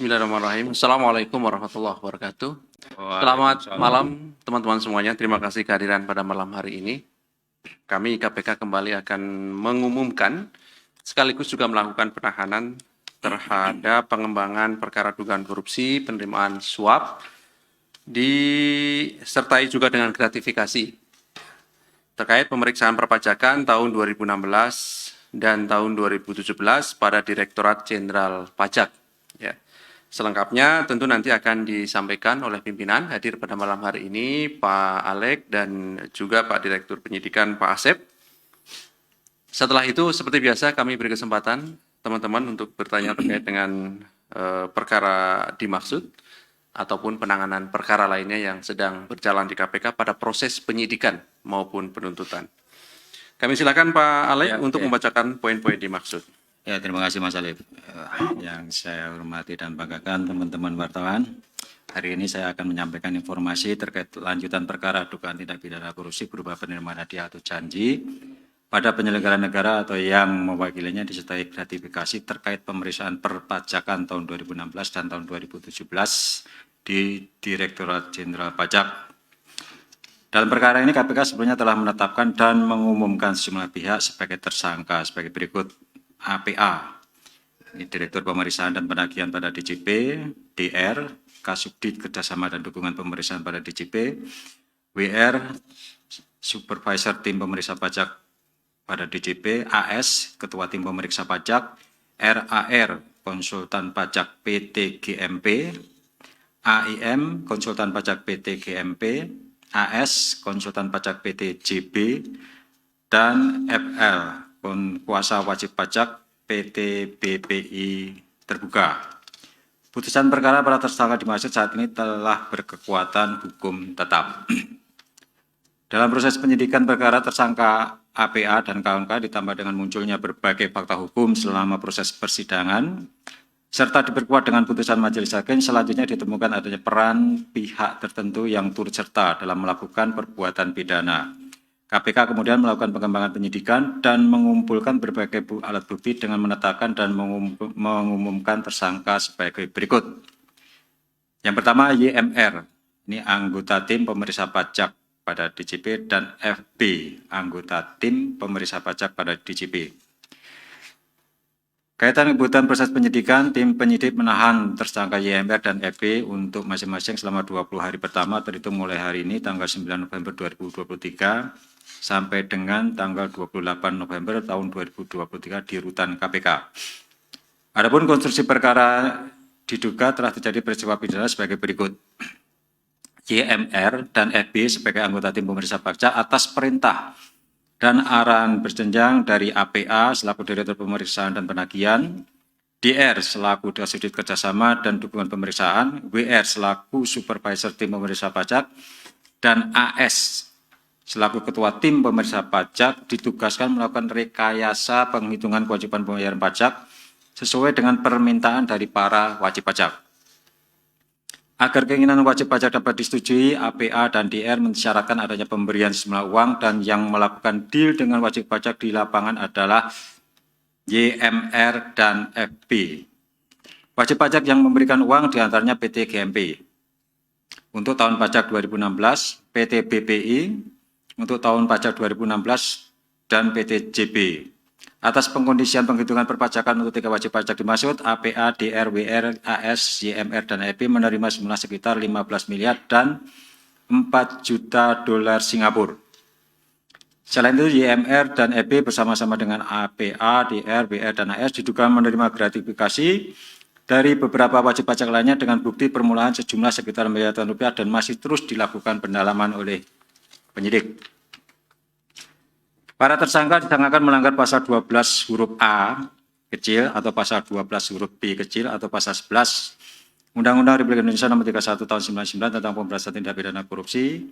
Bismillahirrahmanirrahim. Assalamualaikum warahmatullahi wabarakatuh. Selamat Waalaikumsalam. malam teman-teman semuanya. Terima kasih kehadiran pada malam hari ini. Kami KPK kembali akan mengumumkan sekaligus juga melakukan penahanan terhadap pengembangan perkara dugaan korupsi, penerimaan suap, disertai juga dengan gratifikasi terkait pemeriksaan perpajakan tahun 2016 dan tahun 2017 pada Direktorat Jenderal Pajak. Ya. Selengkapnya tentu nanti akan disampaikan oleh pimpinan hadir pada malam hari ini Pak Alek dan juga Pak Direktur Penyidikan Pak Asep. Setelah itu seperti biasa kami beri kesempatan teman-teman untuk bertanya terkait dengan perkara dimaksud ataupun penanganan perkara lainnya yang sedang berjalan di KPK pada proses penyidikan maupun penuntutan. Kami silakan Pak Alek untuk membacakan poin-poin dimaksud. Ya, terima kasih Mas Alif. Yang saya hormati dan banggakan teman-teman wartawan. Hari ini saya akan menyampaikan informasi terkait lanjutan perkara dugaan tindak pidana korupsi berupa penerimaan hadiah atau janji pada penyelenggara negara atau yang mewakilinya disertai gratifikasi terkait pemeriksaan perpajakan tahun 2016 dan tahun 2017 di Direktorat Jenderal Pajak. Dalam perkara ini KPK sebelumnya telah menetapkan dan mengumumkan sejumlah pihak sebagai tersangka sebagai berikut: APA, Direktur Pemeriksaan dan Penagihan pada DJP, DR, Kasubdit Kerjasama dan Dukungan Pemeriksaan pada DJP, WR, Supervisor Tim Pemeriksa Pajak pada DJP, AS, Ketua Tim Pemeriksa Pajak, RAR, Konsultan Pajak PT GMP, AIM, Konsultan Pajak PT GMP, AS, Konsultan Pajak PT JB, dan FL, Kuasa Wajib Pajak PT BPI Terbuka. Putusan perkara para tersangka dimaksud saat ini telah berkekuatan hukum tetap. Dalam proses penyidikan perkara tersangka APA dan kawan-kawan ditambah dengan munculnya berbagai fakta hukum selama proses persidangan, serta diperkuat dengan putusan majelis hakim, selanjutnya ditemukan adanya peran pihak tertentu yang turut serta dalam melakukan perbuatan pidana. KPK kemudian melakukan pengembangan penyidikan dan mengumpulkan berbagai alat bukti dengan menetapkan dan mengumumkan tersangka sebagai berikut. Yang pertama, YMR, ini anggota tim pemeriksa pajak pada DJP, dan FB, anggota tim pemeriksa pajak pada DJP. Kaitan kebutuhan proses penyidikan, tim penyidik menahan tersangka YMR dan FB untuk masing-masing selama 20 hari pertama terhitung mulai hari ini tanggal 9 November 2023 sampai dengan tanggal 28 November tahun 2023 di rutan KPK. Adapun konstruksi perkara diduga telah terjadi peristiwa pidana sebagai berikut. YMR dan FB sebagai anggota tim pemeriksa pajak atas perintah dan arahan berjenjang dari APA selaku Direktur Pemeriksaan dan Penagihan, DR selaku Kasubdit Kerjasama dan Dukungan Pemeriksaan, WR selaku Supervisor Tim Pemeriksa Pajak, dan AS selaku Ketua Tim Pemeriksa Pajak ditugaskan melakukan rekayasa penghitungan kewajiban pembayaran pajak sesuai dengan permintaan dari para wajib pajak. Agar keinginan wajib pajak dapat disetujui, APA dan DR mensyaratkan adanya pemberian sejumlah uang dan yang melakukan deal dengan wajib pajak di lapangan adalah YMR dan FB. Wajib pajak yang memberikan uang diantaranya PT GMP. Untuk tahun pajak 2016, PT BPI, untuk tahun pajak 2016, dan PT JB. Atas pengkondisian penghitungan perpajakan untuk 3 wajib pajak dimaksud, APA, DR, WR, AS, YMR, dan EP menerima jumlah sekitar 15 miliar dan 4 juta dolar Singapura. Selain itu, YMR dan EP bersama-sama dengan APA, DR, WR, dan AS diduga menerima gratifikasi dari beberapa wajib pajak lainnya dengan bukti permulaan sejumlah sekitar miliaran rupiah dan masih terus dilakukan pendalaman oleh penyidik. Para tersangka disangkakan melanggar pasal 12 huruf A kecil atau pasal 12 huruf B kecil atau pasal 11 Undang-Undang Republik Indonesia Nomor 31 Tahun 99 tentang Pemberantasan Tindak Pidana Korupsi,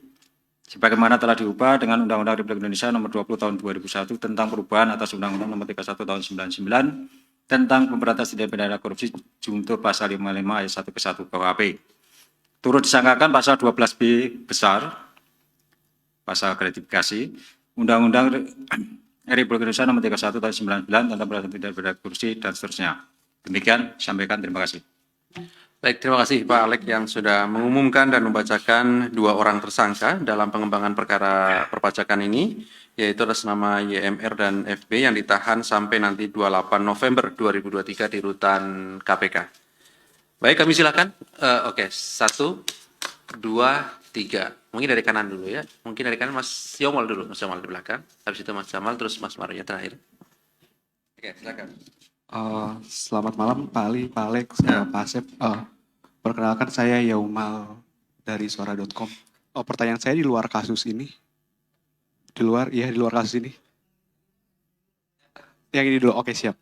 sebagaimana telah diubah dengan Undang-Undang Republik Indonesia Nomor 20 Tahun 2001 tentang perubahan atas Undang-Undang Nomor 31 Tahun 99 tentang Pemberantasan Tindak Pidana Korupsi junto pasal 55 ayat 1 ke 1 KUHP. Turut disangkakan pasal 12B besar, pasal gratifikasi, Undang-Undang Republik Indonesia Nomor 31 Tahun 99 tentang Pemberantasan Tindak Pidana Korupsi dan seterusnya. Demikian, sampaikan. Terima kasih. Baik, terima kasih Pak Alek yang sudah mengumumkan dan membacakan 2 orang tersangka dalam pengembangan perkara perpajakan ini, yaitu atas nama YMR dan FB yang ditahan sampai nanti 28 November 2023 di rutan KPK. Baik, kami silakan. Oke, 1, 2, 3. Mungkin dari kanan dulu ya. Mungkin dari kanan Mas Yomol dulu, Mas Yomol di belakang. Habis itu Mas Jamal, terus Mas Mario terakhir. Oke, silakan. Selamat malam Pak Ali, Pak Alex, Pak Asep. Perkenalkan saya Yaumal dari suara.com. Pertanyaan saya di luar kasus ini. Di luar kasus ini. Yang ini dulu, oke siap.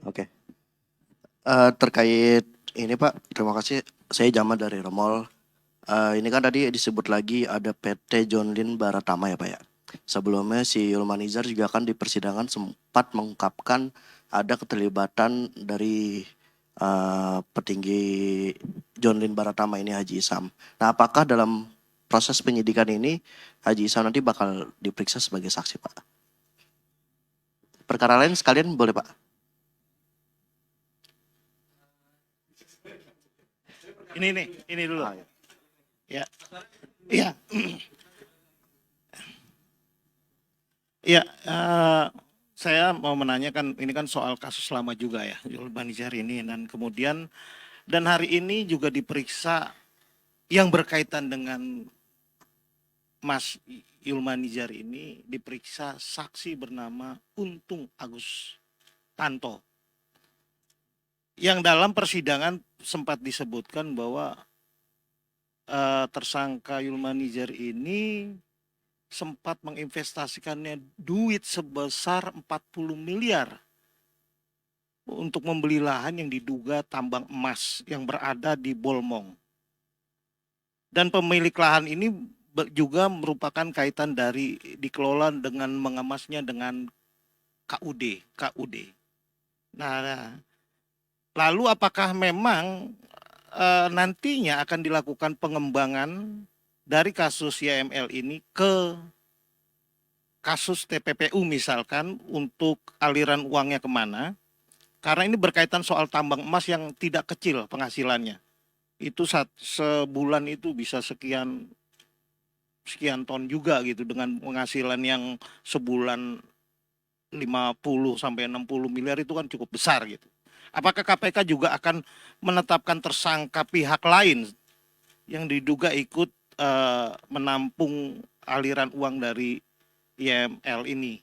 Oke. Terkait ini Pak, terima kasih. Saya Jamal dari Remol. Ini kan tadi disebut lagi ada PT John Lynn Baratama ya Pak ya. Sebelumnya si Yulmanizar juga kan di persidangan sempat mengungkapkan ada keterlibatan dari petinggi John Lynn Baratama ini Haji Isam. Nah, apakah dalam proses penyidikan ini Haji Isam nanti bakal diperiksa sebagai saksi Pak? Perkara lain sekalian boleh Pak? Ini dulu. Ya. Iya. Iya, saya mau menanyakan, ini kan soal kasus lama juga ya, Yulmanizar ini, dan hari ini juga diperiksa yang berkaitan dengan Mas Yulmanizar ini, diperiksa saksi bernama Untung Agus Tanto. Yang dalam persidangan sempat disebutkan bahwa tersangka Yulmanizar ini sempat menginvestasikannya duit sebesar 40 miliar untuk membeli lahan yang diduga tambang emas yang berada di Bolmong. Dan pemilik lahan ini juga merupakan kaitan dari dikelola dengan mengemasnya dengan KUD. Nah, lalu apakah memang nantinya akan dilakukan pengembangan dari kasus YML ini ke kasus TPPU misalkan untuk aliran uangnya kemana? Karena ini berkaitan soal tambang emas yang tidak kecil penghasilannya. Itu sebulan itu bisa sekian ton juga gitu, dengan penghasilan yang sebulan 50 sampai 60 miliar itu kan cukup besar gitu. Apakah KPK juga akan menetapkan tersangka pihak lain yang diduga ikut menampung aliran uang dari YML ini?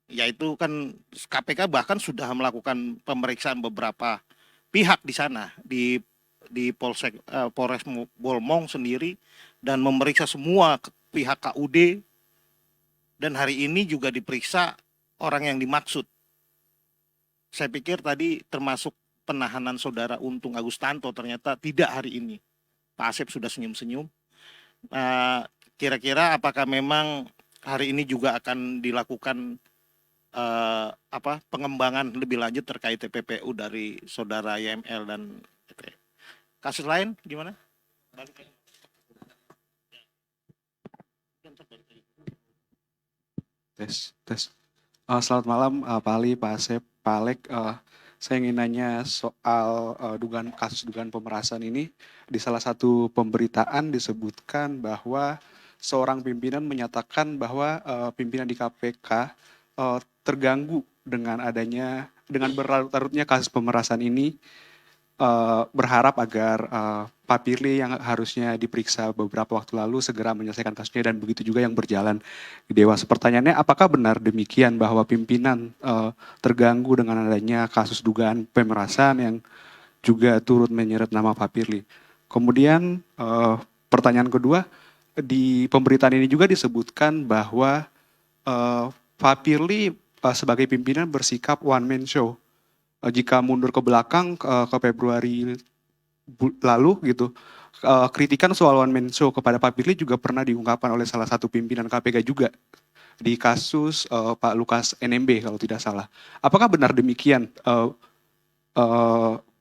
Yaitu kan KPK bahkan sudah melakukan pemeriksaan beberapa pihak di sana, di Polres Bolmong sendiri, dan memeriksa semua pihak KUD, dan hari ini juga diperiksa orang yang dimaksud. Saya pikir tadi termasuk penahanan saudara Untung Agus Tanto, ternyata tidak hari ini. Pak Asep sudah senyum-senyum. Kira-kira apakah memang hari ini juga akan dilakukan pengembangan lebih lanjut terkait TPPU dari saudara YML dan kasus lain gimana? Tes. Selamat malam Pak Ali, Pak Asep, Pak Alek. Saya ingin nanya soal kasus dugaan pemerasan ini. Di salah satu pemberitaan disebutkan bahwa seorang pimpinan menyatakan bahwa pimpinan di KPK terganggu dengan berlarut-larutnya kasus pemerasan ini, berharap agar Pak Firly yang harusnya diperiksa beberapa waktu lalu segera menyelesaikan kasusnya, dan begitu juga yang berjalan di Dewas. Pertanyaannya, apakah benar demikian bahwa pimpinan terganggu dengan adanya kasus dugaan pemerasan yang juga turut menyeret nama Pak Firly? Kemudian pertanyaan kedua, di pemberitaan ini juga disebutkan bahwa Pak Firly sebagai pimpinan bersikap one man show. Jika mundur ke belakang ke Februari lalu gitu, kritikan soal one man show kepada Pak Firly juga pernah diungkapkan oleh salah satu pimpinan KPK juga di kasus Pak Lukas NMB kalau tidak salah. Apakah benar demikian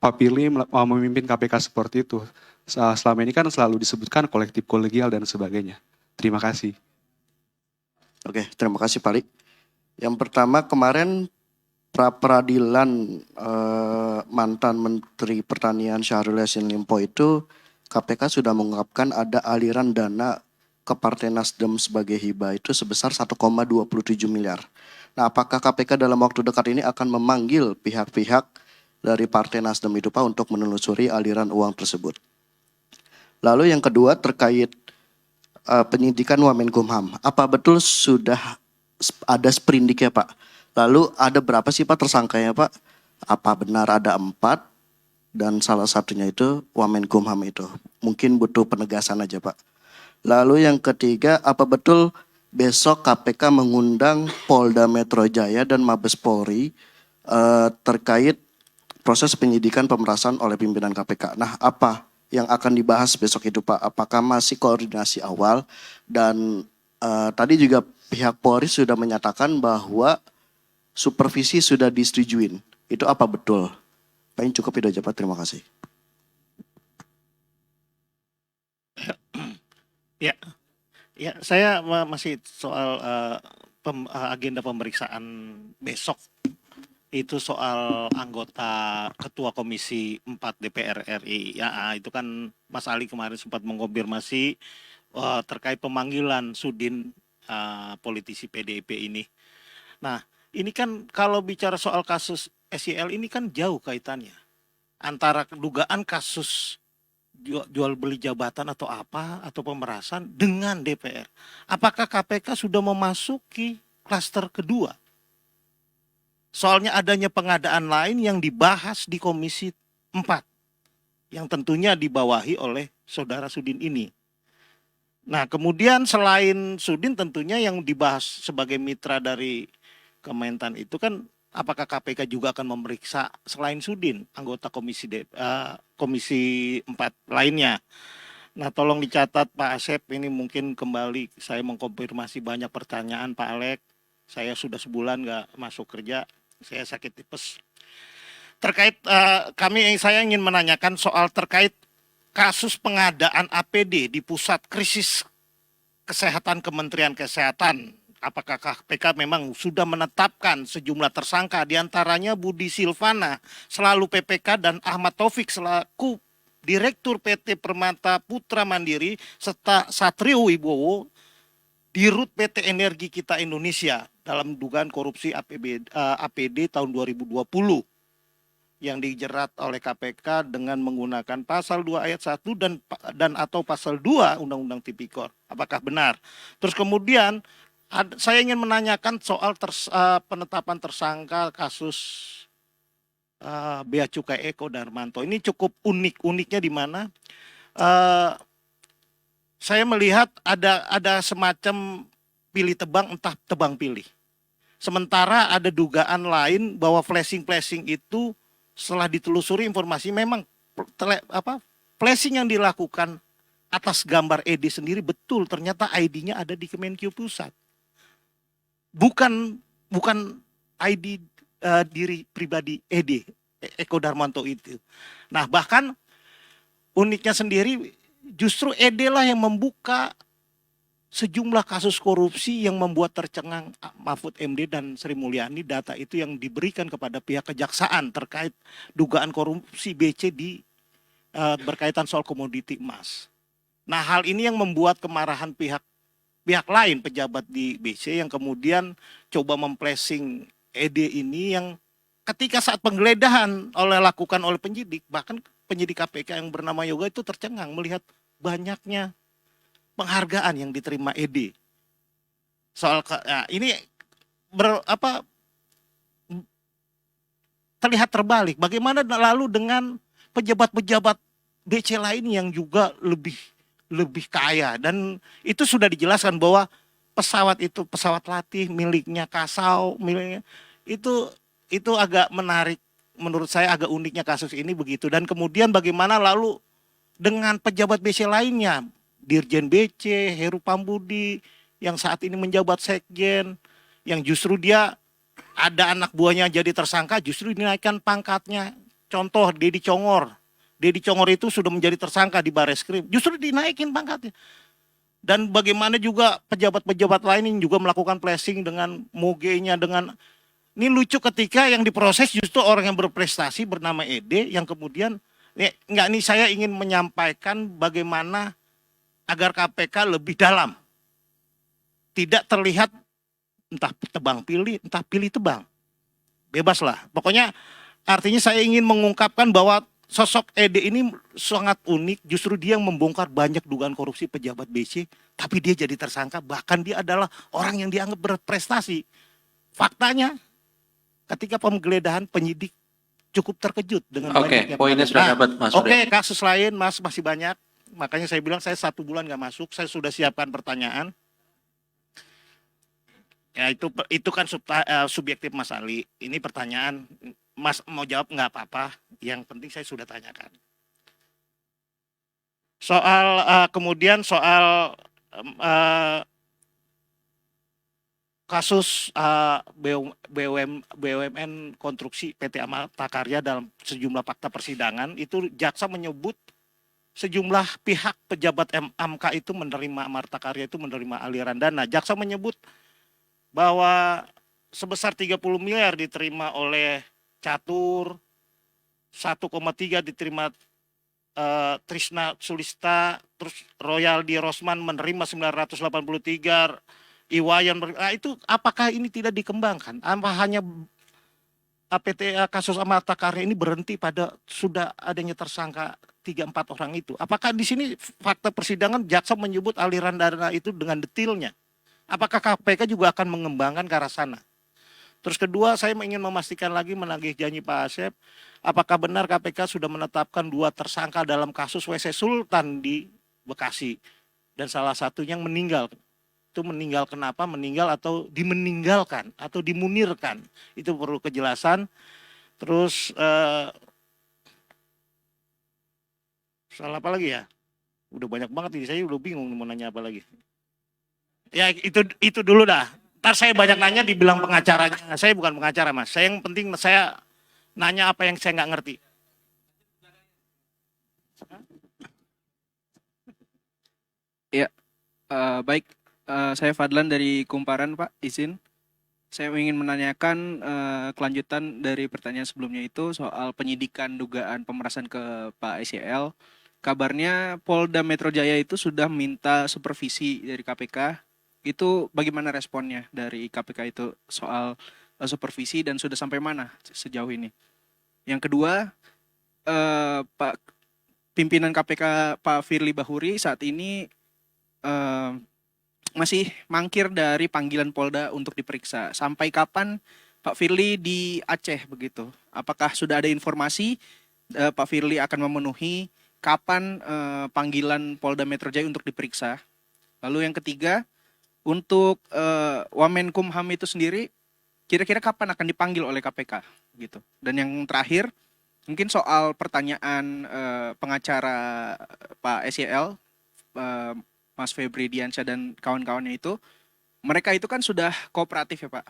Pak Firly memimpin KPK seperti itu? Selama ini kan selalu disebutkan kolektif kolegial dan sebagainya. Terima kasih. Oke, terima kasih Pak Ali. Yang pertama, kemarin pra peradilan mantan Menteri Pertanian Syahrul Yassin Limpo itu KPK sudah mengungkapkan ada aliran dana ke Partai Nasdem sebagai hibah itu sebesar 1,27 miliar. Nah, apakah KPK dalam waktu dekat ini akan memanggil pihak-pihak dari Partai Nasdem itu Pak untuk menelusuri aliran uang tersebut? Lalu yang kedua terkait penyidikan Wamenkumham. Apa betul sudah ada sprindik ya Pak? Lalu ada berapa sih Pak tersangkanya Pak? Apa benar ada 4 dan salah satunya itu Wamenkumham itu? Mungkin butuh penegasan aja Pak. Lalu yang ketiga, apa betul besok KPK mengundang Polda Metro Jaya dan Mabes Polri terkait proses penyidikan pemerasan oleh pimpinan KPK? Nah, apa yang akan dibahas besok itu Pak? Apakah masih koordinasi awal? Dan tadi juga pihak Polri sudah menyatakan bahwa supervisi sudah disetujuin. Itu apa betul? Paling cukup itu aja Pak, terima kasih. Ya, saya masih soal agenda pemeriksaan besok. Itu soal anggota Ketua Komisi 4 DPR RI. Ya, itu kan Mas Ali kemarin sempat mengkonfirmasi terkait pemanggilan Sudin politisi PDIP ini. Nah, ini kan kalau bicara soal kasus SYL ini kan jauh kaitannya antara dugaan kasus jual beli jabatan atau apa atau pemerasan dengan DPR. Apakah KPK sudah memasuki klaster kedua? Soalnya adanya pengadaan lain yang dibahas di Komisi 4 yang tentunya dibawahi oleh saudara Sudin ini. Nah, kemudian selain Sudin tentunya yang dibahas sebagai mitra dari Kementan itu kan apakah KPK juga akan memeriksa selain Sudin anggota Komisi 4 lainnya. Nah, tolong dicatat Pak Asep, ini mungkin kembali saya mengkonfirmasi banyak pertanyaan Pak Alek. Saya sudah sebulan nggak masuk kerja, saya sakit tipes. Terkait saya ingin menanyakan soal terkait kasus pengadaan APD di Pusat Krisis Kesehatan Kementerian Kesehatan. Apakah KPK memang sudah menetapkan sejumlah tersangka, diantaranya Budi Silvana selalu PPK dan Ahmad Taufik selaku Direktur PT Permata Putra Mandiri serta Satrio Wibowo Dirut PT Energi Kita Indonesia dalam dugaan korupsi APD tahun 2020 yang dijerat oleh KPK dengan menggunakan pasal 2 ayat 1 dan atau pasal 2 Undang-Undang Tipikor. Apakah benar? Terus kemudian saya ingin menanyakan soal penetapan tersangka kasus Bea Cukai Eko Darmanto. Ini cukup unik. Uniknya di mana? Saya melihat ada semacam pilih tebang, entah tebang pilih. Sementara ada dugaan lain bahwa flashing itu setelah ditelusuri informasi memang flashing yang dilakukan atas gambar ED sendiri betul ternyata ID-nya ada di Kemenkyu Pusat. Bukan ID diri pribadi ED Eko Darmanto itu. Nah, bahkan uniknya sendiri justru ED lah yang membuka sejumlah kasus korupsi yang membuat tercengang Mahfud MD dan Sri Mulyani. Data itu yang diberikan kepada pihak kejaksaan terkait dugaan korupsi BC berkaitan soal komoditi emas. Nah, hal ini yang membuat kemarahan pihak lain pejabat di BC yang kemudian coba memplacing ED ini yang ketika saat penggeledahan lakukan oleh penyidik, bahkan penyidik KPK yang bernama Yoga itu tercengang melihat banyaknya penghargaan yang diterima ED. Soal ini terlihat terbalik. Bagaimana lalu dengan pejabat-pejabat BC lain yang juga lebih kaya, dan itu sudah dijelaskan bahwa pesawat latih miliknya Kasau, itu agak menarik menurut saya, agak uniknya kasus ini begitu. Dan kemudian bagaimana lalu dengan pejabat BC lainnya, Dirjen BC Heru Pambudi yang saat ini menjabat sekjen, yang justru dia ada anak buahnya jadi tersangka, justru dinaikkan pangkatnya. Contoh Dedi Congor itu sudah menjadi tersangka di Bareskrim, justru dinaikin pangkatnya. Dan bagaimana juga pejabat-pejabat lain yang juga melakukan flashing dengan mogenya, dengan Ini lucu ketika yang diproses justru orang yang berprestasi bernama Ede yang kemudian enggak, nih saya ingin menyampaikan bagaimana agar KPK lebih dalam. Tidak terlihat entah tebang pilih, entah pilih tebang. Bebas lah. Pokoknya artinya saya ingin mengungkapkan bahwa sosok Ede ini sangat unik. Justru dia yang membongkar banyak dugaan korupsi pejabat BC, tapi dia jadi tersangka. Bahkan dia adalah orang yang dianggap berprestasi. Faktanya, ketika penggeledahan penyidik cukup terkejut dengan Oke, banyaknya poinnya sudah dapat, Mas Suryo. Oke, kasus lain Mas masih banyak. Makanya saya bilang saya 1 bulan nggak masuk. Saya sudah siapkan pertanyaan. Ya itu kan subjektif Mas Ali. Ini pertanyaan Mas mau jawab nggak apa-apa. Yang penting saya sudah tanyakan. Soal kemudian soal kasus BUMN konstruksi PT Amarta Karya dalam sejumlah fakta persidangan itu jaksa menyebut sejumlah pihak pejabat MK itu menerima Amarta Karya itu menerima aliran dana. Jaksa menyebut bahwa sebesar 30 miliar diterima oleh Catur, 1,3 diterima Trisna Sulista, terus Royaldi Rosman menerima 983, Iwayan, itu apakah ini tidak dikembangkan? Apa hanya PT kasus Amarta Karya ini berhenti pada sudah adanya tersangka 3-4 orang itu? Apakah di sini fakta persidangan jaksa menyebut aliran dana itu dengan detailnya? Apakah KPK juga akan mengembangkan ke arah sana? Terus kedua, saya ingin memastikan lagi menagih janji Pak Asep, apakah benar KPK sudah menetapkan 2 tersangka dalam kasus WC Sultan di Bekasi dan salah satunya yang meninggal? Itu meninggal kenapa? Meninggal atau dimeninggalkan atau dimunirkan? Itu perlu kejelasan. Terus soal apa lagi ya? Udah banyak banget ini, saya udah bingung mau nanya apa lagi. Ya itu dulu dah. Ntar saya banyak nanya dibilang pengacaranya. Saya bukan pengacara Mas. Saya yang penting saya nanya apa yang saya nggak ngerti. Ya, baik. Saya Fadlan dari Kumparan, Pak. Izin. Saya ingin menanyakan kelanjutan dari pertanyaan sebelumnya itu soal penyidikan dugaan pemerasan ke Pak SYL. Kabarnya Polda Metro Jaya itu sudah minta supervisi dari KPK. Itu bagaimana responnya dari KPK itu soal supervisi dan sudah sampai mana sejauh ini? Yang kedua, Pak pimpinan KPK Pak Firly Bahuri saat ini masih mangkir dari panggilan Polda untuk diperiksa. Sampai kapan Pak Firly di Aceh begitu? Apakah sudah ada informasi Pak Firly akan memenuhi kapan panggilan Polda Metro Jaya untuk diperiksa? Lalu yang ketiga, untuk Wamenkumham itu sendiri, kira-kira kapan akan dipanggil oleh KPK gitu? Dan yang terakhir, mungkin soal pertanyaan pengacara Pak SYL, Mas Febri Diansyah dan kawan-kawannya itu, mereka itu kan sudah kooperatif ya Pak.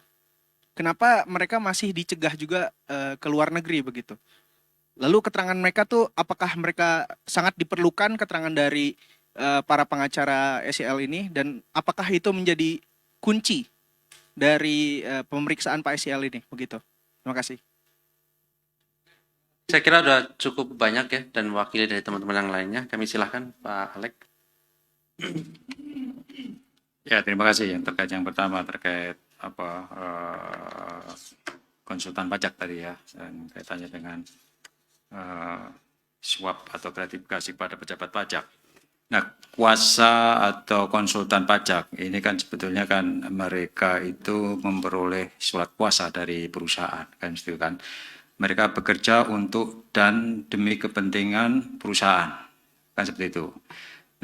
Kenapa mereka masih dicegah juga ke luar negeri begitu? Lalu keterangan mereka tuh apakah mereka sangat diperlukan keterangan dari para pengacara SYL ini, dan apakah itu menjadi kunci dari pemeriksaan Pak SYL ini begitu? Terima kasih. Saya kira sudah cukup banyak ya, dan wakili dari teman-teman yang lainnya. Kami silahkan Pak Alek. Ya, terima kasih. Yang terkait yang pertama terkait konsultan pajak tadi ya, dan kaitannya dengan suap atau gratifikasi pada pejabat pajak. Nah, kuasa atau konsultan pajak ini kan sebetulnya kan mereka itu memperoleh surat kuasa dari perusahaan, kan itu kan. Mereka bekerja untuk dan demi kepentingan perusahaan, kan seperti itu.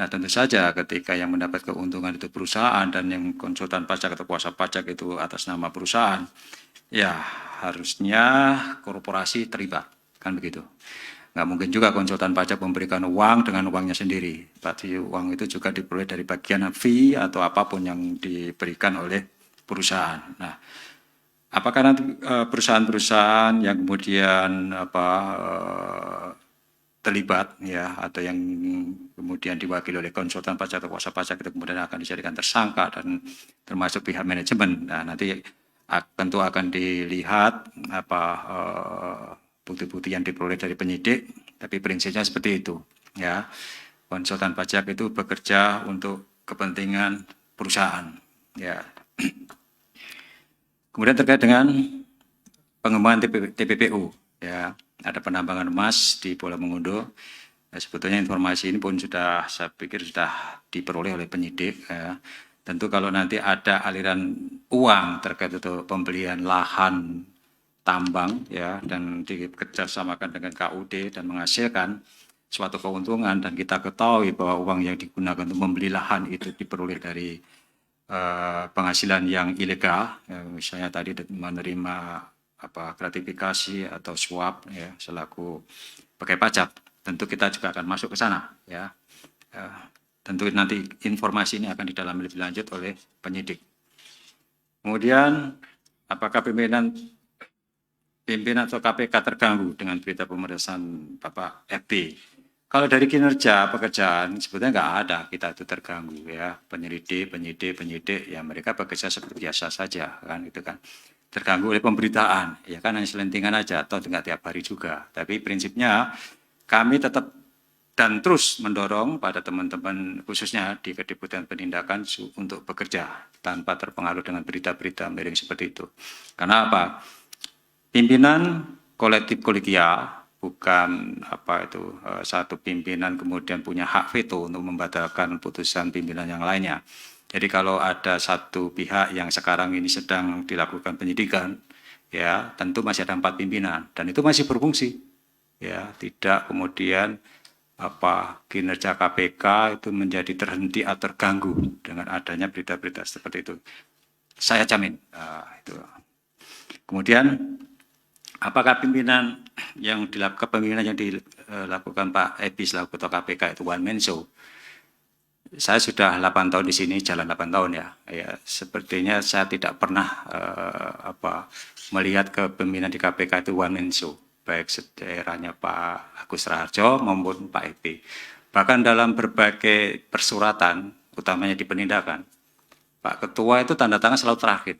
Nah, tentu saja ketika yang mendapat keuntungan itu perusahaan dan yang konsultan pajak atau kuasa pajak itu atas nama perusahaan, ya harusnya korporasi terlibat, kan begitu. Nggak mungkin juga konsultan pajak memberikan uang dengan uangnya sendiri. Berarti uang itu juga diperoleh dari bagian fee atau apapun yang diberikan oleh perusahaan. Nah, apakah nanti perusahaan-perusahaan yang kemudian terlibat ya, atau yang kemudian diwakili oleh konsultan pajak atau kuasa pajak itu kemudian akan dijadikan tersangka dan termasuk pihak manajemen. Nah, nanti tentu akan dilihat apa bukti-bukti yang diperoleh dari penyidik, tapi prinsipnya seperti itu, ya. Konsultan pajak itu bekerja untuk kepentingan perusahaan, ya. Kemudian terkait dengan pengembangan TPPU, ya, ada penambangan emas di Pulau Mengundo. Ya, sebetulnya informasi ini pun sudah, saya pikir sudah diperoleh oleh penyidik, ya. Tentu kalau nanti ada aliran uang terkait untuk pembelian lahan tambang, ya, dan dikerjasamakan dengan KUD dan menghasilkan suatu keuntungan, dan kita ketahui bahwa uang yang digunakan untuk membeli lahan itu diperoleh dari penghasilan yang ilegal, ya, misalnya tadi menerima apa gratifikasi atau suap, ya, selaku pakai pajak, tentu kita juga akan masuk ke sana, ya. Tentu nanti informasi ini akan didalami lebih lanjut oleh penyidik. Kemudian, apakah pimpinan atau KPK terganggu dengan berita pemeriksaan Bapak FB? Kalau dari kinerja pekerjaan sebetulnya nggak ada kita itu terganggu, ya. Penyidik, ya mereka bekerja seperti biasa saja, kan, gitu kan. Terganggu oleh pemberitaan, ya kan, hanya selentingan aja atau nggak tiap hari juga. Tapi prinsipnya kami tetap dan terus mendorong pada teman-teman khususnya di Kedeputian Penindakan untuk bekerja tanpa terpengaruh dengan berita-berita miring seperti itu. Karena apa? Pimpinan kolektif kolegial, bukan apa itu satu pimpinan kemudian punya hak veto untuk membatalkan putusan pimpinan yang lainnya. Jadi kalau ada satu pihak yang sekarang ini sedang dilakukan penyidikan, ya tentu masih ada 4 pimpinan dan itu masih berfungsi, ya, tidak kemudian apa kinerja KPK itu menjadi terhenti atau terganggu dengan adanya berita-berita seperti itu. Saya jamin. Itu. Kemudian apakah pimpinan yang dilakukan Pak Ebi selaku Ketua KPK itu one man show? Saya sudah 8 tahun di sini, jalan 8 tahun, ya. Ya, sepertinya saya tidak pernah melihat kepemimpinan di KPK itu one man show, baik daerahnya Pak Agus Raharjo maupun Pak Ebi. Bahkan dalam berbagai persuratan, utamanya di penindakan, Pak Ketua itu tanda tangan selalu terakhir,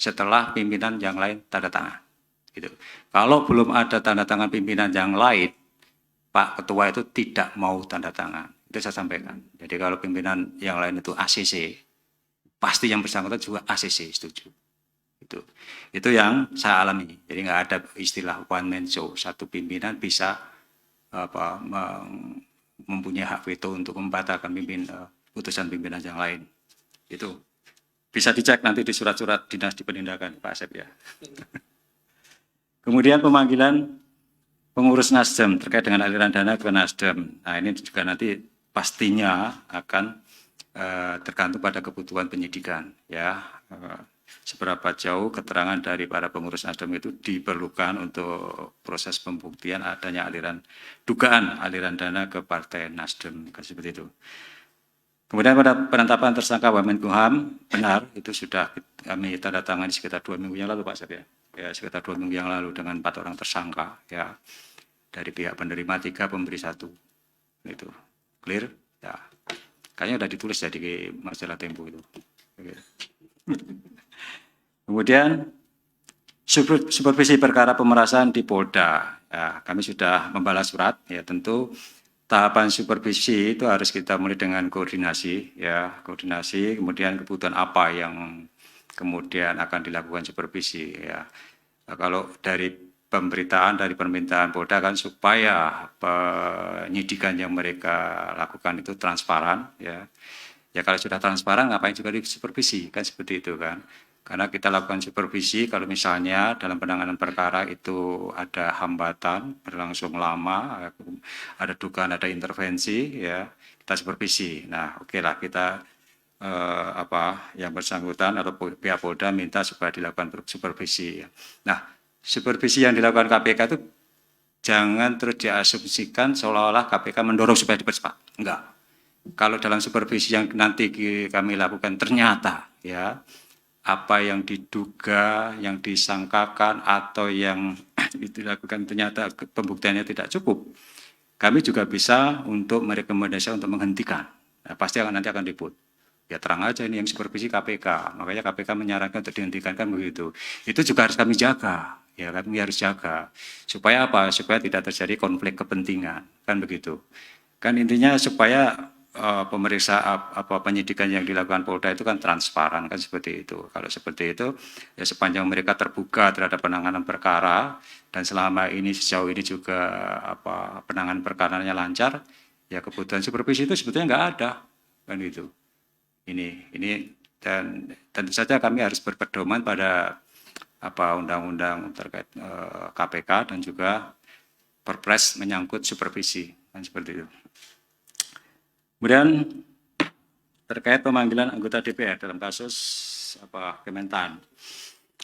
setelah pimpinan yang lain tanda tangan. Gitu. Kalau belum ada tanda tangan pimpinan yang lain, Pak Ketua itu tidak mau tanda tangan. Itu saya sampaikan. Jadi kalau pimpinan yang lain itu ACC, pasti yang bersangkutan juga ACC setuju. Itu yang saya alami. Jadi nggak ada istilah one man show. Satu pimpinan bisa mempunyai hak veto untuk membatalkan putusan pimpinan yang lain. Itu bisa dicek nanti di surat-surat dinas di penindakan, Pak Asep, ya. Kemudian pemanggilan pengurus Nasdem terkait dengan aliran dana ke Nasdem. Nah, ini juga nanti pastinya akan tergantung pada kebutuhan penyidikan, ya. Seberapa jauh keterangan dari para pengurus Nasdem itu diperlukan untuk proses pembuktian adanya dugaan aliran dana ke Partai Nasdem, seperti itu. Kemudian pada penetapan tersangka Wamenkumham, benar itu sudah kami tanda tangani sekitar 2 minggu yang lalu, Pak Sep, ya. Ya, sekitar 2 minggu yang lalu dengan 4 orang tersangka, ya, dari pihak penerima 3, pemberi 1, itu clear, ya. Kayaknya sudah ditulis ya di majalah Tempo itu. Oke. Kemudian supervisi perkara pemerasan di Polda, ya, kami sudah membalas surat, ya. Tentu tahapan supervisi itu harus kita mulai dengan koordinasi, ya, koordinasi, kemudian kebutuhan apa yang kemudian akan dilakukan supervisi, ya. Nah, kalau dari pemberitaan, dari permintaan Polda kan supaya penyidikan yang mereka lakukan itu transparan, ya. Ya kalau sudah transparan ngapain juga disupervisi, kan seperti itu kan. Karena kita lakukan supervisi kalau misalnya dalam penanganan perkara itu ada hambatan berlangsung lama, ada dugaan, ada intervensi, ya kita supervisi. Nah, oke lah kita yang bersangkutan atau pihak Polda minta supaya dilakukan supervisi. Nah, supervisi yang dilakukan KPK itu jangan terus diasumsikan seolah-olah KPK mendorong supaya dipercepat. Enggak. Kalau dalam supervisi yang nanti kami lakukan ternyata, ya, apa yang diduga, yang disangkakan atau yang dilakukan ternyata pembuktiannya tidak cukup, kami juga bisa untuk merekomendasikan untuk menghentikan. Nah, pasti nanti akan ribut. Ya terang aja ini yang supervisi KPK. Makanya KPK menyarankan untuk dihentikan kan begitu. Itu juga harus kami jaga. Ya kami harus jaga. Supaya apa? Supaya tidak terjadi konflik kepentingan. Kan begitu. Kan intinya supaya penyidikan yang dilakukan Polda itu kan transparan kan seperti itu. Kalau seperti itu ya sepanjang mereka terbuka terhadap penanganan perkara dan selama ini sejauh ini juga penanganan perkaranya lancar, ya kebutuhan supervisi itu sebetulnya nggak ada kan itu. Ini dan tentu saja kami harus berpedoman pada undang-undang terkait KPK dan juga Perpres menyangkut supervisi kan seperti itu. Kemudian terkait pemanggilan anggota DPR dalam kasus Kementan,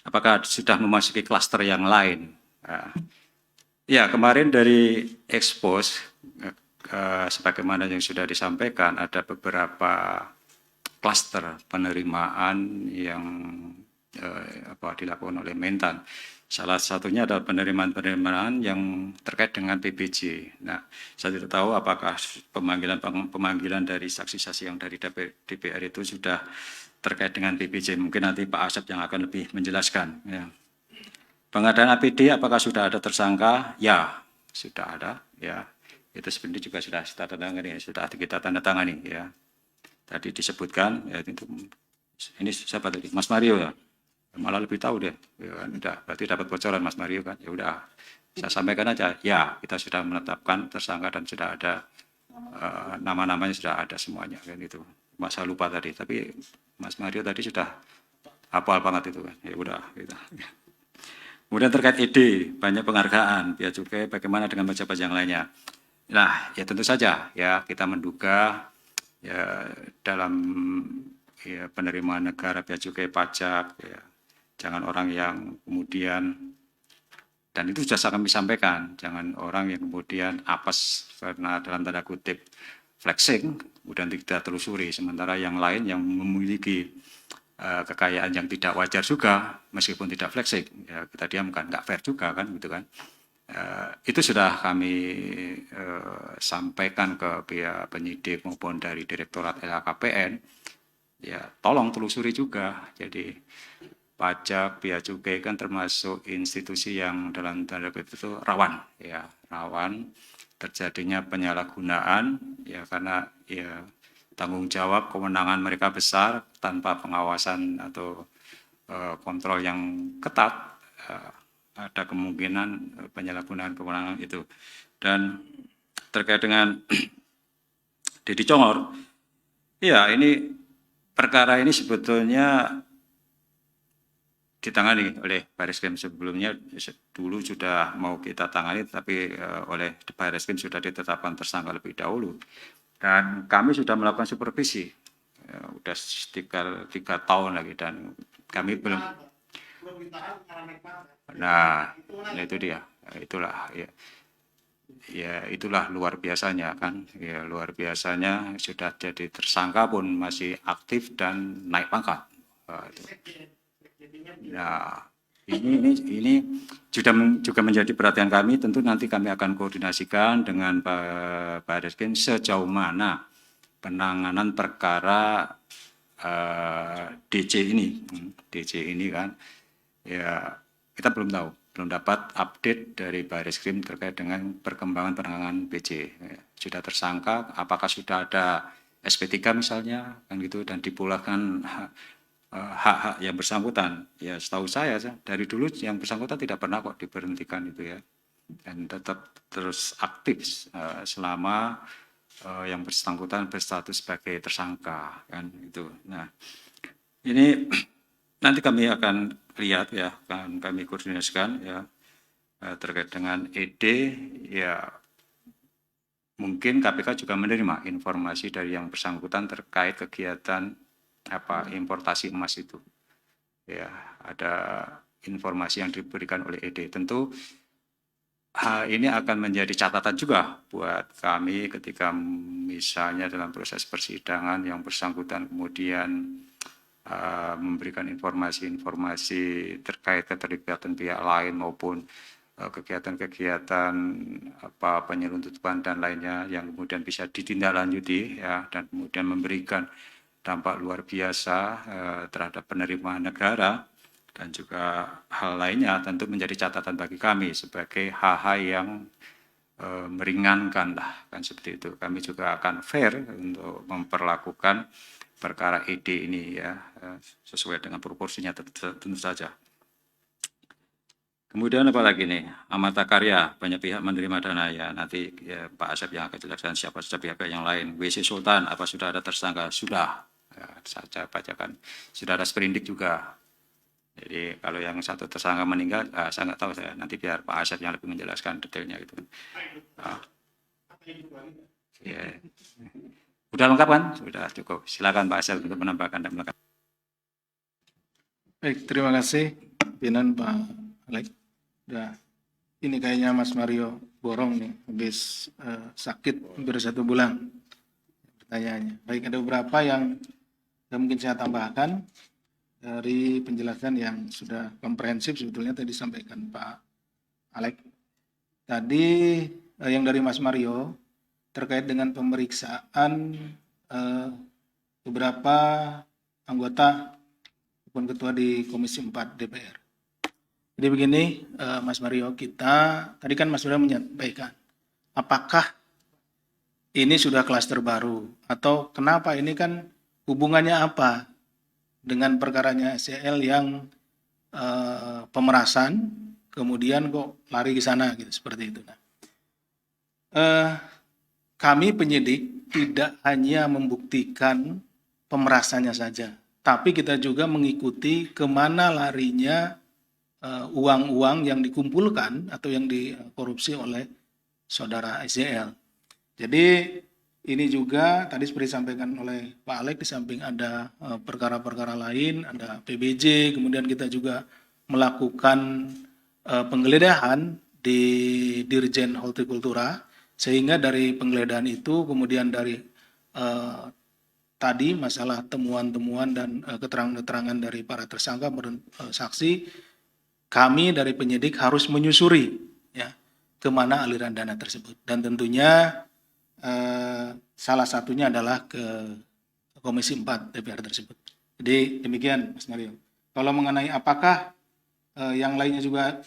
apakah sudah memasuki klaster yang lain? Ya kemarin dari expose sebagaimana yang sudah disampaikan ada beberapa klaster penerimaan yang dilakukan oleh Mentan. Salah satunya adalah penerimaan yang terkait dengan PBJ. Nah, saya tidak tahu apakah pemanggilan dari saksi-saksi yang dari DPR itu sudah terkait dengan PBJ. Mungkin nanti Pak Asep yang akan lebih menjelaskan. Ya. Pengadaan APD apakah sudah ada tersangka? Ya, sudah ada. Ya, itu sebenarnya juga sudah kita tanda tangani. Ya. Tadi disebutkan, ya, itu, ini siapa tadi? Mas Mario ya? Malah lebih tahu deh, ya kan, udah, berarti dapat bocoran Mas Mario kan, ya udah, saya sampaikan aja, ya kita sudah menetapkan tersangka dan sudah ada nama-namanya sudah ada semuanya kan itu, masa lupa tadi, tapi Mas Mario tadi sudah hafal banget itu kan, ya udah. Gitu. Kemudian terkait ide, banyak penghargaan, Bea Cukai, bagaimana dengan pejabat yang lainnya? Nah, ya tentu saja ya kita menduga ya dalam ya, penerimaan negara, Bea Cukai, pajak, ya. Jangan orang yang kemudian, dan itu sudah kami sampaikan, jangan orang yang kemudian apes karena dalam tanda kutip flexing, kemudian tidak telusuri, sementara yang lain yang memiliki kekayaan yang tidak wajar juga, meskipun tidak flexing, ya kita diamkan, nggak fair juga kan, gitu kan. Itu sudah kami sampaikan ke pihak penyidik maupun dari Direktorat LHKPN, ya tolong telusuri juga, jadi pajak, bea cukai kan termasuk institusi yang dalam tanda kutip itu rawan, ya rawan terjadinya penyalahgunaan, ya karena ya tanggung jawab kewenangan mereka besar tanpa pengawasan atau kontrol yang ketat, ada kemungkinan penyalahgunaan kewenangan itu. Dan terkait dengan Deddy Congor, ya ini perkara ini sebetulnya ditangani oleh Barreskrim sebelumnya, dulu sudah mau kita tangani, tapi oleh Barreskrim sudah ditetapkan tersangka lebih dahulu. Dan kami sudah melakukan supervisi, sudah sekitar 3 tahun lagi, dan kami belum. Nah, itu dia, itulah ya. Ya itulah luar biasanya kan, ya luar biasanya sudah jadi tersangka pun masih aktif dan naik pangkat. Nah, ini juga menjadi perhatian kami. Tentu nanti kami akan koordinasikan dengan Pak Barreskrim sejauh mana penanganan perkara DC ini kan. Ya kita belum tahu, belum dapat update dari Barreskrim terkait dengan perkembangan penanganan BC. Ya, sudah tersangka, apakah sudah ada SP3 misalnya kan gitu, dan dipulangkan hak-hak yang bersangkutan. Ya setahu saya dari dulu yang bersangkutan tidak pernah kok diberhentikan itu ya, dan tetap terus aktif selama yang bersangkutan berstatus sebagai tersangka kan itu. Nah ini nanti kami akan lihat ya, kan kami koordinasikan ya terkait dengan ED ya. Mungkin KPK juga menerima informasi dari yang bersangkutan terkait kegiatan importasi emas itu. Ya, ada informasi yang diberikan oleh ED. Tentu hal ini akan menjadi catatan juga buat kami ketika misalnya dalam proses persidangan yang bersangkutan kemudian memberikan informasi-informasi terkait keterlibatan pihak lain maupun kegiatan-kegiatan penyelundupan dan lainnya yang kemudian bisa ditindaklanjuti ya, dan kemudian memberikan dampak luar biasa terhadap penerimaan negara dan juga hal lainnya tentu menjadi catatan bagi kami sebagai hal-hal yang meringankan lah, kan seperti itu. Kami juga akan fair untuk memperlakukan perkara ED ini ya sesuai dengan proporsinya tentu saja. Kemudian apa lagi nih, Amata Karya, banyak pihak menerima dana ya, nanti ya, Pak Asep yang akan jelaskan siapa saja pihak yang lain. WC Sultan, apa sudah ada tersangka? Sudah, ya, saja bacakan. Sudah ada sprindik juga. Jadi kalau yang satu tersangka meninggal, saya nggak tahu, saya nanti biar Pak Asep yang lebih menjelaskan detailnya gitu. Ya. Udah lengkap kan? Sudah cukup. Silakan Pak Asep untuk menambahkan dan melengkapi. Baik, terima kasih pimpinan Pak Alek. Udah, ini kayaknya Mas Mario borong nih, habis sakit hampir 1 bulan. Pertanyaannya. Baik, ada beberapa yang mungkin saya tambahkan dari penjelasan yang sudah komprehensif sebetulnya tadi disampaikan Pak Alek. Tadi yang dari Mas Mario terkait dengan pemeriksaan beberapa anggota maupun ketua di Komisi 4 DPR. Jadi begini, Mas Mario, tadi kan Mas Mario menyampaikan, apakah ini sudah klaster baru atau kenapa ini kan hubungannya apa dengan perkaranya SCL yang pemerasan, kemudian kok lari ke sana gitu, seperti itu. Nah, kami penyidik tidak hanya membuktikan pemerasannya saja, tapi kita juga mengikuti kemana larinya uang-uang yang dikumpulkan atau yang dikorupsi oleh saudara SCL. Jadi ini juga tadi seperti disampaikan oleh Pak Alek, di samping ada perkara-perkara lain, ada PBJ, kemudian kita juga melakukan penggeledahan di Dirjen Hortikultura, sehingga dari penggeledahan itu kemudian dari tadi masalah temuan-temuan dan keterangan-keterangan dari para tersangka dan saksi, kami dari penyidik harus menyusuri ya kemana aliran dana tersebut, dan tentunya salah satunya adalah ke Komisi 4 DPR tersebut. Jadi demikian Mas Mario. Kalau mengenai apakah yang lainnya juga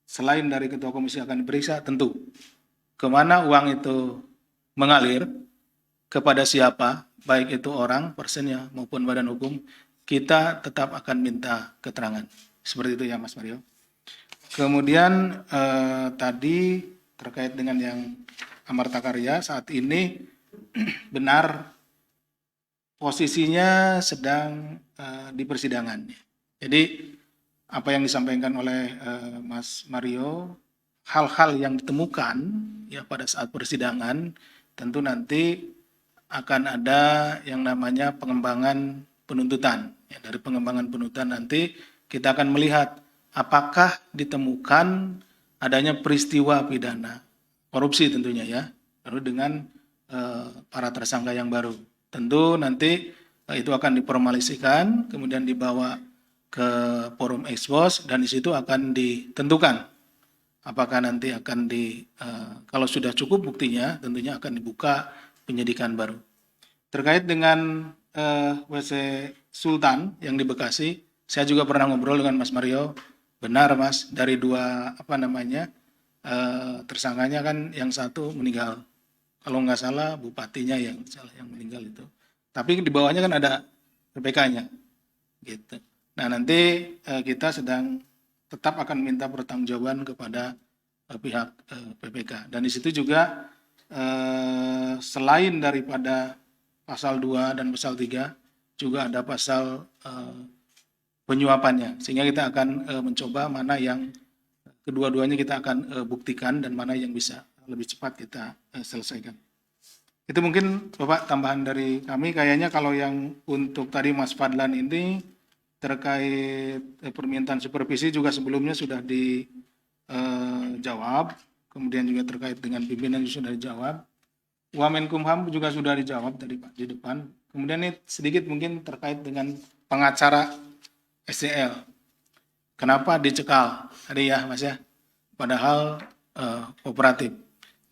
selain dari ketua komisi akan diperiksa, tentu kemana uang itu mengalir, kepada siapa, baik itu orang, personnya maupun badan hukum, kita tetap akan minta keterangan. Seperti itu ya Mas Mario. Kemudian tadi terkait dengan yang Amarta Karya, saat ini benar posisinya sedang di persidangan. Jadi apa yang disampaikan oleh Mas Mario, hal-hal yang ditemukan ya pada saat persidangan, tentu nanti akan ada yang namanya pengembangan penuntutan. Ya, dari pengembangan penuntutan nanti kita akan melihat apakah ditemukan adanya peristiwa pidana korupsi tentunya ya, lalu dengan para tersangka yang baru. Tentu nanti itu akan diformalisikan, kemudian dibawa ke forum expose, dan di situ akan ditentukan apakah nanti akan kalau sudah cukup buktinya, tentunya akan dibuka penyidikan baru. Terkait dengan WC Sultan yang di Bekasi, saya juga pernah ngobrol dengan Mas Mario. Benar Mas, dari dua tersangkanya kan yang satu meninggal. Kalau nggak salah bupatinya yang meninggal itu. Tapi di bawahnya kan ada PPK-nya, gitu. Nah nanti kita sedang tetap akan minta pertanggungjawaban kepada pihak PPK. Dan di situ juga selain daripada pasal 2 dan pasal 3 juga ada pasal penyuapannya, sehingga kita akan mencoba mana yang kedua-duanya kita akan buktikan dan mana yang bisa lebih cepat kita selesaikan. Itu mungkin Bapak tambahan dari kami. Kayaknya kalau yang untuk tadi Mas Fadlan ini terkait permintaan supervisi juga sebelumnya sudah dijawab, kemudian juga terkait dengan pimpinan juga sudah dijawab. Wamenkumham juga sudah dijawab tadi Pak di depan. Kemudian ini sedikit mungkin terkait dengan pengacara SCL. Kenapa dicekal tadi ya Mas ya? Padahal kooperatif.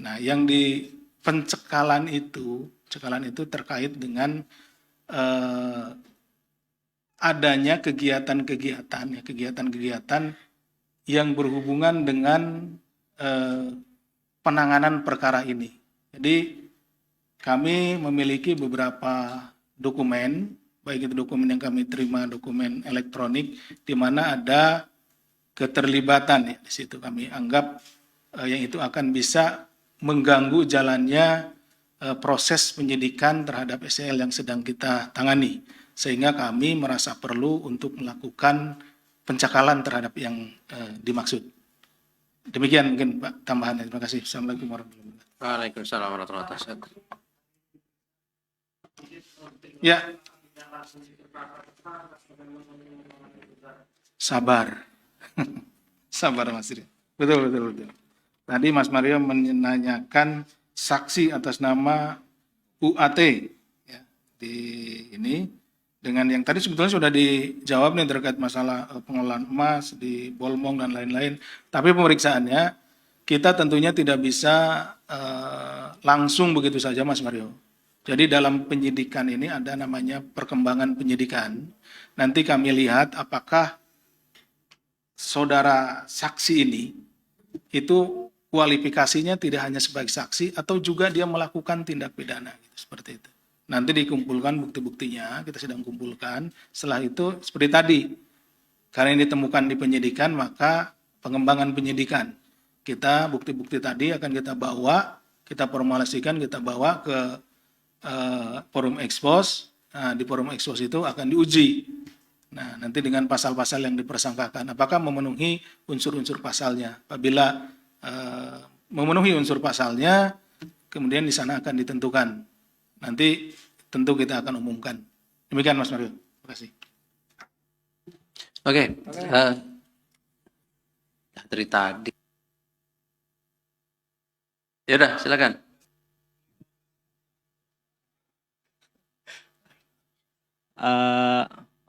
Nah, yang di cekalan itu terkait dengan eh, adanya kegiatan-kegiatan yang berhubungan dengan penanganan perkara ini. Jadi kami memiliki beberapa dokumen, baik itu dokumen yang kami terima, dokumen elektronik, di mana ada keterlibatan ya di situ. Kami anggap yang itu akan bisa mengganggu jalannya proses penyidikan terhadap SEL yang sedang kita tangani. Sehingga kami merasa perlu untuk melakukan pencekalan terhadap yang dimaksud. Demikian mungkin Pak tambahannya. Terima kasih. Assalamualaikum warahmatullahi wabarakatuh. Waalaikumsalam warahmatullahi wabarakatuh. Ya. Sabar. Sabar Mas Ri. Betul. Tadi Mas Mario menanyakan saksi atas nama UAT ya, di ini dengan yang tadi sebetulnya sudah dijawab nih terkait masalah pengelolaan emas di Bolmong dan lain-lain. Tapi pemeriksaannya kita tentunya tidak bisa langsung begitu saja Mas Mario. Jadi dalam penyidikan ini ada namanya perkembangan penyidikan. Nanti kami lihat apakah saudara saksi ini itu kualifikasinya tidak hanya sebagai saksi atau juga dia melakukan tindak pidana gitu, seperti itu. Nanti dikumpulkan bukti-buktinya, kita sedang kumpulkan. Setelah itu seperti tadi, karena ini ditemukan di penyidikan, maka pengembangan penyidikan. Kita bukti-bukti tadi akan kita bawa, kita formulasikan, kita bawa ke forum expose. Nah, di forum expose itu akan diuji. Nah, nanti dengan pasal-pasal yang dipersangkakan, apakah memenuhi unsur-unsur pasalnya. Apabila memenuhi unsur pasalnya, kemudian di sana akan ditentukan. Nanti tentu kita akan umumkan. Demikian Mas Mario. Terima kasih. Oke. Dari tadi. Ya udah, silakan.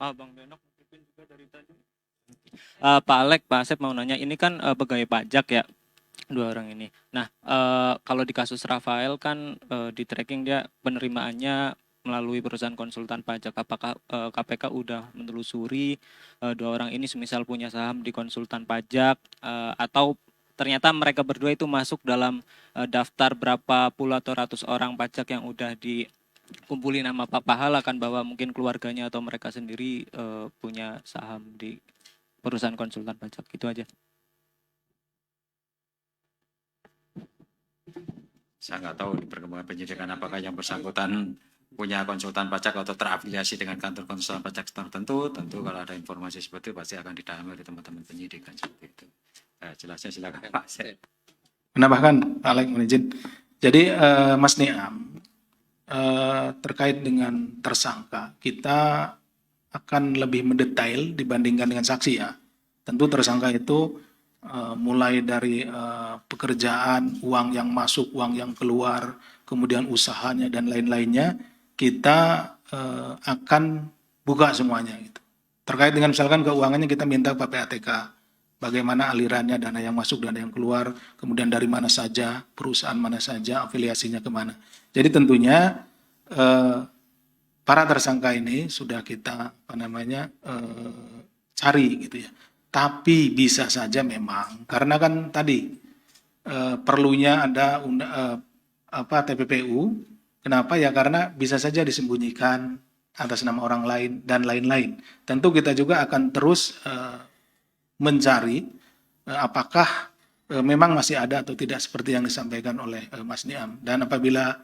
Bang Benok mungkin juga dari tadi. Pak Alek, Pak Asep mau nanya, ini kan pegawai pajak ya, dua orang ini. Nah, kalau di kasus Rafael kan di tracking dia penerimaannya melalui perusahaan konsultan pajak. Apakah KPK udah menelusuri dua orang ini semisal punya saham di konsultan pajak atau ternyata mereka berdua itu masuk dalam daftar berapa puluh atau ratus orang pajak yang udah dikumpulin nama Pak Pahala kan, bahwa mungkin keluarganya atau mereka sendiri punya saham di perusahaan konsultan pajak. Itu aja. Saya nggak tahu di perkembangan penyidikan apakah yang bersangkutan punya konsultan pajak atau terafiliasi dengan kantor konsultan pajak tertentu. Tentu kalau ada informasi seperti itu pasti akan didalami oleh teman-teman penyidikan seperti itu. Jelasnya silakan Pak. Menambahkan Pak Alek, mohon izin. Jadi Mas Niam, terkait dengan tersangka, kita akan lebih mendetail dibandingkan dengan saksi ya. Tentu tersangka itu mulai dari pekerjaan, uang yang masuk, uang yang keluar, kemudian usahanya dan lain-lainnya, kita akan buka semuanya gitu. Terkait dengan misalkan keuangannya, kita minta PPATK, bagaimana alirannya, dana yang masuk, dana yang keluar, kemudian dari mana saja, perusahaan mana saja, afiliasinya kemana. Jadi tentunya para tersangka ini sudah kita cari gitu ya. Tapi bisa saja memang karena kan tadi perlunya ada TPPU. Kenapa ya? Karena bisa saja disembunyikan atas nama orang lain dan lain-lain. Tentu kita juga akan terus mencari apakah memang masih ada atau tidak seperti yang disampaikan oleh Mas Niam. Dan apabila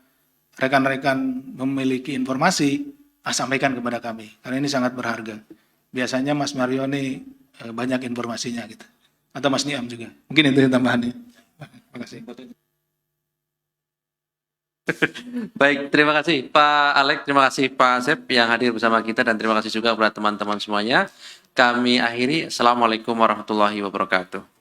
rekan-rekan memiliki informasi, sampaikan kepada kami. Karena ini sangat berharga. Biasanya Mas Mario ini banyak informasinya gitu. Atau Mas Niam juga. Mungkin itu yang tambahannya. Terima kasih. Baik, terima kasih Pak Alek, terima kasih Pak Asep yang hadir bersama kita, dan terima kasih juga kepada teman-teman semuanya. Kami akhiri. Assalamualaikum warahmatullahi wabarakatuh.